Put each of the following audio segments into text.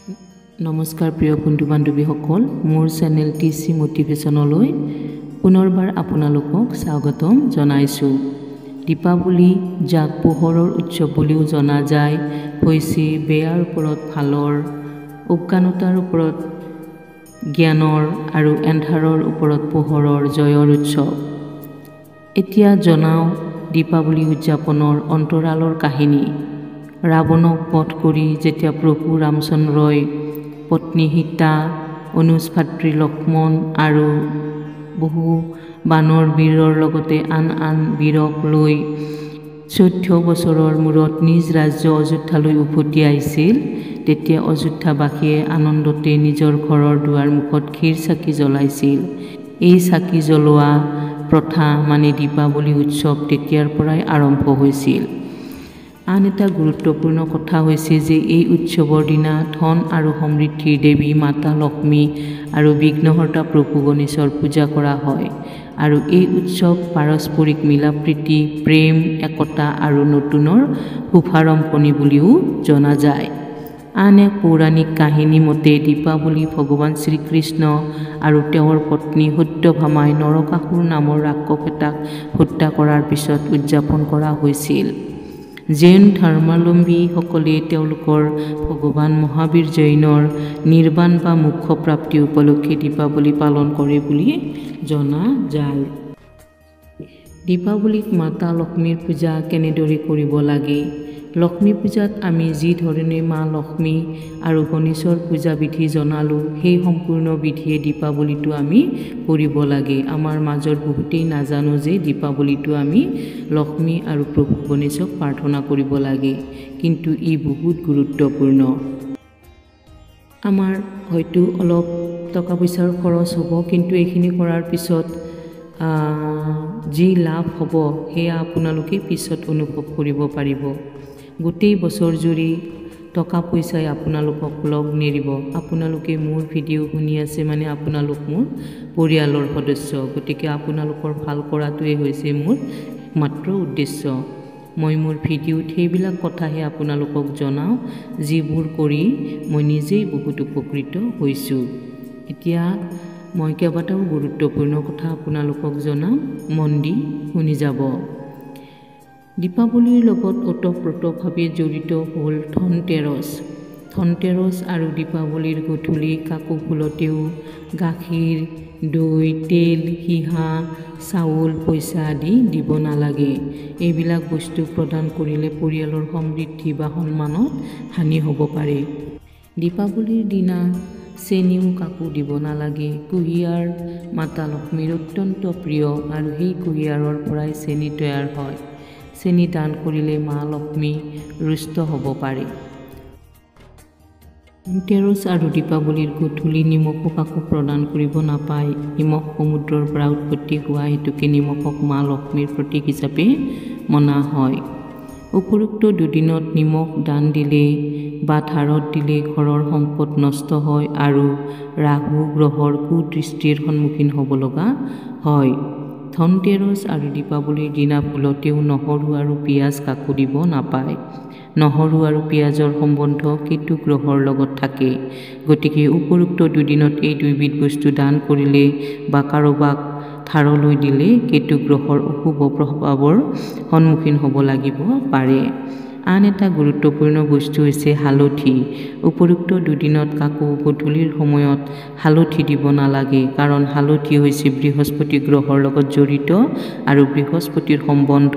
নমস্কাৰ প্ৰিয় বন্ধু বান্ধৱীসকল, মোৰ চেনেল টিচি মটিভেশ্যনলৈ পুনৰবাৰ আপোনালোকক স্বাগতম জনাইছোঁ। দীপাৱলী, যাক পোহৰৰ উৎসৱ বুলিও জনা যায়, হৈছে বেয়াৰ ওপৰত ভালৰ, অজ্ঞানতাৰ ওপৰত জ্ঞানৰ আৰু এন্ধাৰৰ ওপৰত পোহৰৰ জয়ৰ উৎসৱ। এতিয়া জনাওঁ দীপাৱলী উদযাপনৰ অন্তৰালৰ কাহিনী। ৰাৱণক বধ কৰি যেতিয়া প্ৰভু ৰামচন্দ্ৰই পত্নী সীতা, অনুজ ভাতৃ লক্ষ্মণ আৰু বহু বানৰ বীৰৰ লগতে আন বীৰক লৈ 14 বছৰৰ মূৰত নিজ ৰাজ্য অযোধ্যালৈ উভতি আহিছিল, তেতিয়া অযোধ্যাবাসীয়ে আনন্দতে নিজৰ ঘৰৰ দুৱাৰ মুখত ক্ষীৰ চাকি জ্বলাইছিল। এই চাকি জ্বলোৱা প্ৰথা মানে দীপাৱলী উৎসৱ তেতিয়াৰ পৰাই আৰম্ভ হৈছিল। আন এটা গুৰুত্বপূৰ্ণ কথা হৈছে যে এই উৎসৱৰ দিনা ধন আৰু সমৃদ্ধিৰ দেৱী মাতা লক্ষ্মী আৰু বিঘ্নহৰ্তা প্ৰভু গণেশৰ পূজা কৰা হয়। আৰু এই উৎসৱ পাৰস্পৰিক মিলাপ্ৰীতি, প্ৰেম, একতা আৰু নতুনৰ শুভাৰম্ভণি বুলিও জনা যায়। আন এক পৌৰাণিক কাহিনী মতে দীপাৱলী ভগৱান শ্ৰীকৃষ্ণ আৰু তেওঁৰ পত্নী সত্যভামাই নৰকাসুৰ নামৰ ৰাক্ষস এটাক হত্যা কৰাৰ পিছত উদযাপন কৰা হৈছিল। জৈন ধৰ্মাৱলম্বীসকলে তেওঁলোকৰ ভগৱান মহাবীৰ জৈনৰ নিৰ্বাণ বা মোক্ষ প্ৰাপ্তি উপলক্ষে দীপাৱলী পালন কৰে বুলি জনা যায়। দীপাৱলীত মাতা লক্ষ্মীৰ পূজা কেনেদৰে কৰিব লাগে? লক্ষ্মী পূজাত আমি যি ধৰণে মা লক্ষ্মী আৰু গণেশৰ পূজা বিধি জনালোঁ, সেই সম্পূৰ্ণ বিধিয়ে দীপাৱলীটো আমি কৰিব লাগে। আমাৰ মাজৰ বহুতেই নাজানো যে দীপাৱলীটো আমি লক্ষ্মী আৰু প্ৰভু গণেশক প্ৰাৰ্থনা কৰিব লাগে, কিন্তু ই বহুত গুৰুত্বপূৰ্ণ। আমাৰ হয়তো অলপ টকা পইচাৰ খৰচ হ'ব, কিন্তু এইখিনি কৰাৰ পিছত যি লাভ হ'ব সেয়া আপোনালোকে পিছত অনুভৱ কৰিব পাৰিব। গোটেই বছৰ জুৰি টকা পইচাই আপোনালোকক লগ নেৰিব। আপোনালোকে মোৰ ভিডিঅ' শুনি আছে মানে আপোনালোক মোৰ পৰিয়ালৰ সদস্য, গতিকে আপোনালোকৰ ভাল কৰাটোৱেই হৈছে মোৰ একমাত্ৰ উদ্দেশ্য। মই মোৰ ভিডিঅ'ত সেইবিলাক কথাহে আপোনালোকক জনাওঁ যিবোৰ কৰি মই নিজেই বহুত উপকৃত হৈছোঁ। এতিয়া মই কেইবাটাও গুৰুত্বপূৰ্ণ কথা আপোনালোকক জনাম, মন দি শুনি যাব। দীপাৱলীৰ লগত ওতঃপ্ৰোতভাৱে জড়িত হ'ল ধনতেৰছ। ধনতেৰছ আৰু দীপাৱলীৰ গধূলি কাকো ভুলতেও গাখীৰ, দৈ, তেল, সীহা, চাউল, পইচা আদি দিব নালাগে। এইবিলাক বস্তু প্ৰদান কৰিলে পৰিয়ালৰ সমৃদ্ধি বা সন্মানত হানি হ'ব পাৰে। দীপাৱলীৰ দিনা চেনিও কাকো দিব নালাগে। কুঁহিয়াৰ মাতা লক্ষ্মীৰ অত্যন্ত প্ৰিয় আৰু সেই কুঁহিয়াৰৰ পৰাই চেনি তৈয়াৰ হয়। চেনি দান কৰিলে মা লক্ষ্মী ৰুষ্ট হ'ব পাৰে। ধনতেৰছ আৰু দীপাৱলীৰ গধূলি নিমখো কাকো প্ৰদান কৰিব নাপায়। নিমখ সমুদ্ৰৰ পৰা উৎপত্তি হোৱা হেতুকে নিমখক মা লক্ষ্মীৰ প্ৰতীক হিচাপে মনা হয়। উপৰোক্ত দুদিনত নিমখ দান দিলে বা ধাৰত দিলে ঘৰৰ সম্পদ নষ্ট হয় আৰু ৰাহু গ্ৰহৰ কুদৃষ্টিৰ সন্মুখীন হ'ব লগা হয়। ধনতেৰছ আৰু দীপাৱলীৰ দিনা ভুলতেও নহৰু আৰু পিঁয়াজ কাকো দিব নাপায়। নহৰু আৰু পিঁয়াজৰ সম্বন্ধ কেতু গ্ৰহৰ লগত থাকে, গতিকে উপৰোক্ত দুদিনত এই দুইবিধ বস্তু দান কৰিলে বা কাৰোবাক ধাৰলৈ দিলে কেতু গ্ৰহৰ অশুভ প্ৰভাৱৰ সন্মুখীন হ'ব লাগিব পাৰে। আন এটা গুৰুত্বপূৰ্ণ বস্তু হৈছে হালধি। উপৰোক্ত দুদিনত কাকো গধূলিৰ সময়ত হালধি দিব নালাগে, কাৰণ হালধি হৈছে বৃহস্পতি গ্ৰহৰ লগত জড়িত আৰু বৃহস্পতিৰ সম্বন্ধ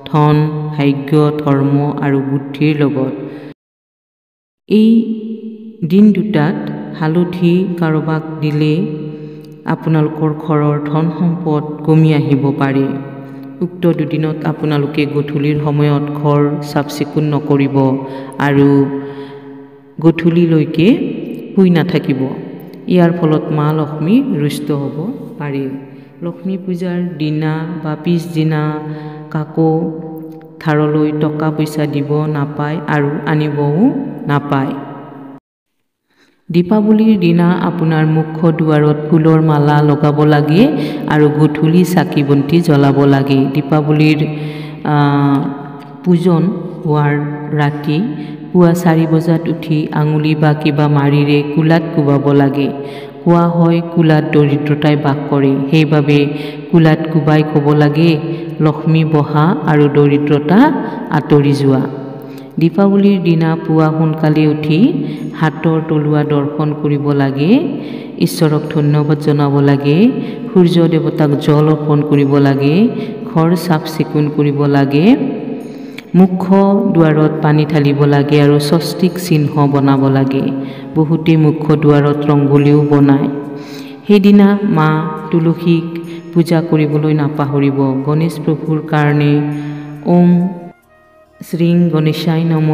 ধন, ভাগ্য, ধৰ্ম আৰু বুদ্ধিৰ লগত। এই দিন দুটাত হালধি কাৰোবাক দিলে আপোনালোকৰ ঘৰৰ ধন সম্পদ কমি আহিব পাৰে। উক্ত দুদিনত আপোনালোকে গধূলিৰ সময়ত ঘৰ চাফ চিকুণ নকৰিব আৰু গধূলিলৈকে শুই নাথাকিব। ইয়াৰ ফলত মা লক্ষ্মী ৰুষ্ট হ'ব পাৰে। লক্ষ্মী পূজাৰ দিনা বা পিছদিনা কাকো ধাৰলৈ টকা পইচা দিব নাপায় আৰু আনিবও নাপায়। দীপাৱলীৰ দিনা আপোনাৰ মুখ্য দুৱাৰত ফুলৰ মালা লগাব লাগে আৰু গধূলি চাকি বন্তি জ্বলাব লাগে। দীপাৱলীৰ পূজন হোৱাৰ ৰাতি পুৱা 4 বজাত উঠি আঙুলি বা কিবা মাৰিৰে কুলাত কোবাব লাগে। কোৱা হয় কুলাত দৰিদ্ৰতাই বাস কৰে, সেইবাবে কুলাত কোবাই ক'ব লাগে লক্ষ্মী বহা আৰু দৰিদ্ৰতা আঁতৰি যোৱা। দীপাৱলীৰ দিনা পুৱা সোনকালে উঠি হাতৰ তলুৱা দৰ্শন কৰিব লাগে, ঈশ্বৰক ধন্যবাদ জনাব লাগে, সূৰ্য দেৱতাক জল অৰ্পণ কৰিব লাগে, ঘৰ চাফ চিকুণ কৰিব লাগে, মুখ্য দুৱাৰত পানী ঢালিব লাগে আৰু স্বস্তিক চিহ্ন বনাব লাগে। বহুতে মুখ্য দুৱাৰত ৰংগলীও বনায়। সেইদিনা মা তুলসীক পূজা কৰিবলৈ নাপাহৰিব। গণেশ প্ৰভুৰ কাৰণে ওম শ্ৰীং গণেশায় নম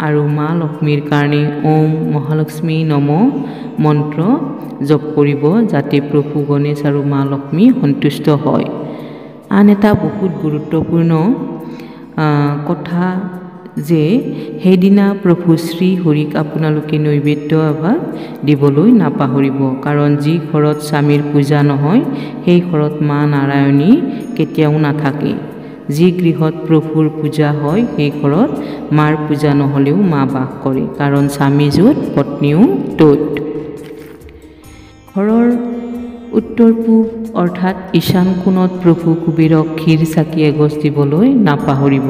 আৰু মা লক্ষ্মীৰ কাৰণে ওম মহালক্ষ্মী নম মন্ত্ৰ জপ কৰিব, যাতে প্ৰভু গণেশ আৰু মা লক্ষ্মী সন্তুষ্ট হয়। আন এটা বহুত গুৰুত্বপূৰ্ণ কথা যে সেইদিনা প্ৰভু শ্ৰী হৰিক আপোনালোকে নৈবেদ্য এভাগ দিবলৈ নাপাহৰিব, কাৰণ যি ঘৰত স্বামীৰ পূজা নহয় সেই ঘৰত মা নাৰায়ণী কেতিয়াও নাথাকে। যি গৃহত প্ৰভুৰ পূজা হয় সেই ঘৰত মাৰ পূজা নহ'লেও মা বাস কৰে, কাৰণ স্বামী য'ত পত্নীও ত'ত। ঘৰৰ উত্তৰ পূব অৰ্থাৎ ঈশান কোণত প্ৰভু কুবেৰক ক্ষীৰ চাকি এগছ দিবলৈ নাপাহৰিব।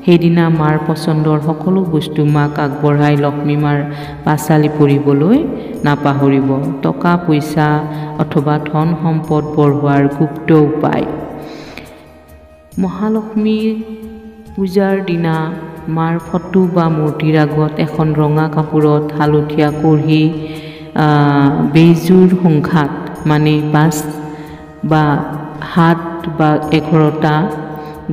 সেইদিনা মাৰ পচন্দৰ সকলো বস্তু মাক আগবঢ়াই লক্ষ্মী মাৰ পাঁচালি পৰিবলৈ নাপাহৰিব। টকা পইচা অথবা ধন সম্পদ বঢ়োৱাৰ গুপ্ত উপায়। মহালক্ষ্মীৰ পূজাৰ দিনা মাৰ ফটো বা মূৰ্তিৰ আগত এখন ৰঙা কাপোৰত হালধীয়া কঢ়ি বেজোৰ সংখ্যাত মানে 5 বা 7 বা 11টা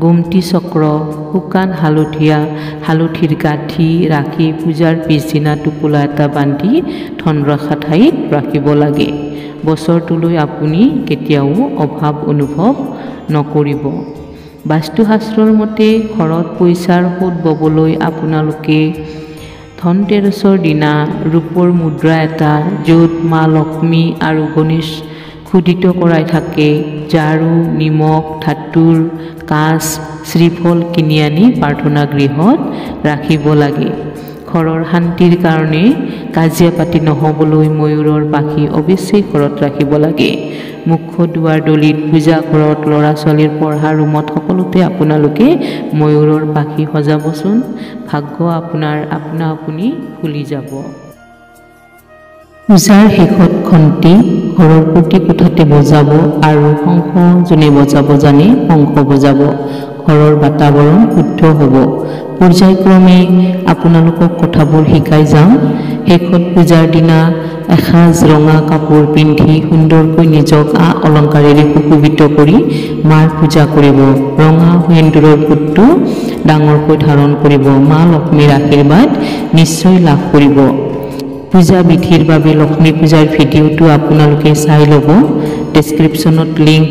গোমতী চক্ৰ শুকান হালধিৰ গাঁঠি ৰাখি পূজাৰ পিছদিনা টোপোলা এটা বান্ধি ধন ৰখা ঠাইত ৰাখিব লাগে। বছৰটোলৈ আপুনি কেতিয়াও অভাৱ অনুভৱ নকৰিব। বাস্তুশাস্ত্ৰৰ মতে ঘৰত পইচাৰ সোঁত ববলৈ আপোনালোকে ধনতেৰছৰ দিনা ৰূপৰ মুদ্ৰা এটা, য'ত মা লক্ষ্মী আৰু গণেশ খোদিত কৰাই থাকে, ঝাৰু, নিমখ, ধাতুৰ কাঁচ, শ্ৰীফল কিনি আনি প্ৰাৰ্থনা গৃহত ৰাখিব লাগে। ঘৰৰ শান্তিৰ কাৰণে কাজিয়া পাতি নহ'বলৈ ময়ূৰৰ পাখি অৱশ্যেই ঘৰত ৰাখিব লাগে। মুখ্য দুৱাৰ দলিত, পূজা ঘৰত, ল'ৰা ছোৱালীৰ পঢ়া ৰুমত সকলোতে আপোনালোকে ময়ূৰৰ পাখি সজাবচোন। ভাগ্য আপোনাৰ আপনা আপুনি খুলি যাব। পূজাৰ শেষত ঘণ্টি ঘৰৰ প্ৰতি কোঠাতে বজাব আৰু শংখ যোনে বজাব জানে শংখ বজাব। ঘৰৰ বাতাবৰণ শুদ্ধ হ'ব। পৰ্যায়ক্ৰমে আপোনালোকক কথাবোৰ শিকাই যাম। শেষত পূজাৰ দিনা এসাঁজ ৰঙা কাপোৰ পিন্ধি সুন্দৰকৈ নিজক অলংকাৰেৰে সুশোভিত কৰি মাৰ পূজা কৰিব। ৰঙা সেন্দুৰৰ ফুটটো ডাঙৰকৈ ধাৰণ কৰিব। মা লক্ষ্মীৰ আশীৰ্বাদ নিশ্চয় লাভ কৰিব। পূজা বিধিৰ বাবে লক্ষ্মী পূজাৰ ভিডিঅ'টো আপোনালোকে চাই ল'ব। ডেছক্ৰিপশ্যনত লিংক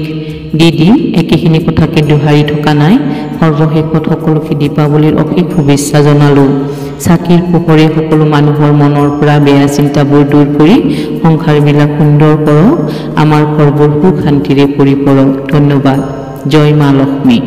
দি দিম। একেখিনি কথাকে দোহাৰি থকা নাই। সৰ্বশেষত সকলোকে দীপাৱলীৰ অশেষ শুভেচ্ছা জনালোঁ। চাকিৰ পোহৰে সকলো মানুহৰ মনৰ পৰা বেয়া চিন্তাবোৰ দূৰ কৰি সংসাৰবিলাক সুন্দৰ কৰক। আমাৰ ঘৰবোৰ সুখ শান্তিৰে ভৰি পৰক। ধন্যবাদ। জয় মা লক্ষ্মী।